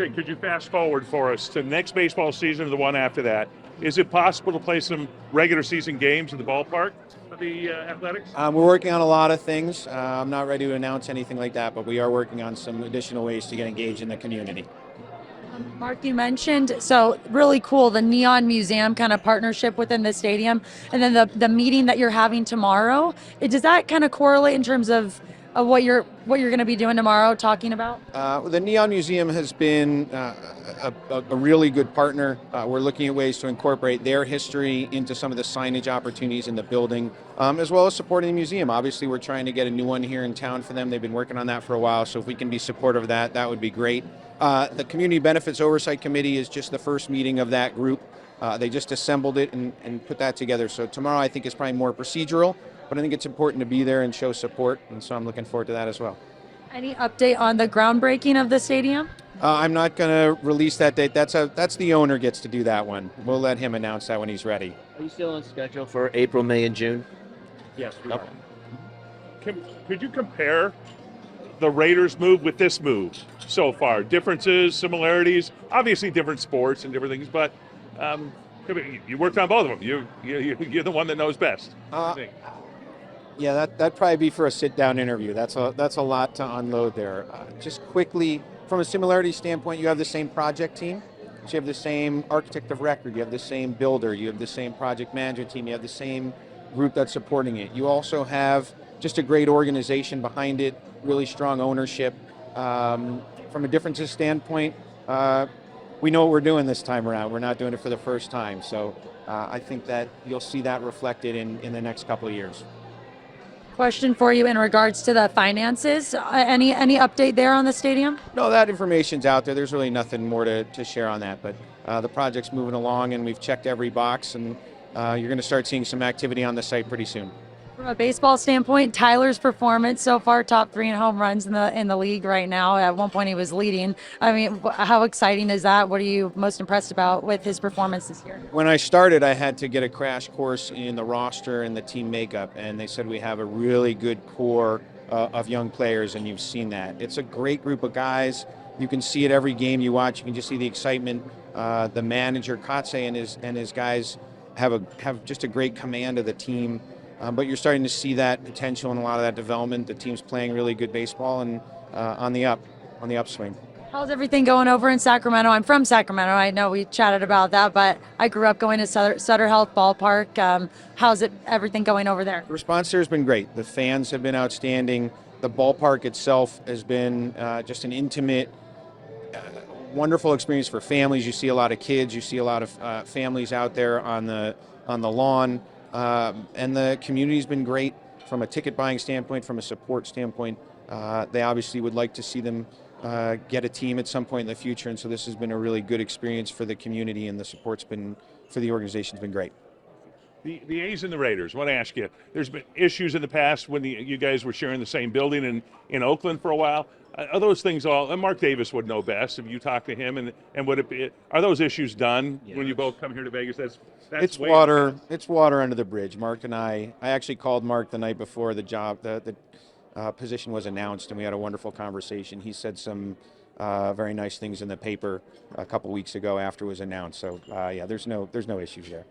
Okay, could you fast forward for us to next baseball season or the one after that? Is it possible to play some regular season games in the ballpark for the Athletics? We're working on a lot of things. I'm not ready to announce anything like that, but we are working on some additional ways to get engaged in the community. Mark, you mentioned, so really cool, the Neon Museum kind of partnership within the stadium, and then the meeting that you're having tomorrow. Does that kind of correlate in terms of what you're going to be doing tomorrow, talking about? The Neon Museum has been a really good partner. We're looking at ways to incorporate their history into some of the signage opportunities in the building, as well as supporting the museum. Obviously, we're trying to get a new one here in town for them. They've been working on that for a while, so if we can be supportive of that, that would be great. The Community Benefits Oversight Committee is just the first meeting of that group. They just assembled it and put that together. So tomorrow I think is probably more procedural, but I think it's important to be there and show support, and so I'm looking forward to that as well. Any update on the groundbreaking of the stadium? I'm not going to release that date. That's the owner gets to do that one. We'll let him announce that when he's ready. Are you still on schedule for April, May, and June? Yes, we Okay. are. Could you compare the Raiders move with this move so far? Differences, similarities, obviously different sports and different things, but you worked on both of them. You're the one that knows best. I think. Yeah, that'd probably be for a sit-down interview. That's a lot to unload there. Just quickly, from a similarity standpoint, you have the same project team. So you have the same architect of record, you have the same builder, you have the same project management team, you have the same group that's supporting it. You also have just a great organization behind it, really strong ownership. From a differences standpoint, we know what we're doing this time around. We're not doing it for the first time. So I think that you'll see that reflected in the next couple of years. Question for you in regards to the finances. Any update there on the stadium? No, that information's out there. There's really nothing more to share on that. But the project's moving along, and we've checked every box, and you're going to start seeing some activity on the site pretty soon. From a baseball standpoint, Tyler's performance so far, top 3 in home runs in the league right now. At one point, he was leading. I mean, how exciting is that? What are you most impressed about with his performance this year? When I started, I had to get a crash course in the roster and the team makeup, and they said we have a really good core of young players, and you've seen that. It's a great group of guys. You can see it every game you watch. You can just see the excitement. The manager, Kotze, and his guys have just a great command of the team. But you're starting to see that potential and a lot of that development. The team's playing really good baseball and on the upswing. How's everything going over in Sacramento? I'm from Sacramento. I know we chatted about that, but I grew up going to Sutter Health Ballpark. How's everything going over there? The response there has been great. The fans have been outstanding. The ballpark itself has been just an intimate, wonderful experience for families. You see a lot of kids. You see a lot of families out there on the lawn. And the community's been great from a ticket buying standpoint, from a support standpoint. They obviously would like to see them get a team at some point in the future, and so this has been a really good experience for the community, and the support's been for the organization's been great. The A's and the Raiders, I want to ask you, there's been issues in the past when you guys were sharing the same building in Oakland for a while. Are those things all, and Mark Davis would know best if you talk to him, and would it be, are those issues done when you both come here to Vegas? That's it's water. It's water under the bridge. Mark and I actually called Mark the night before the position was announced, and we had a wonderful conversation. He said some very nice things in the paper a couple weeks ago after it was announced. So yeah, there's no issues there.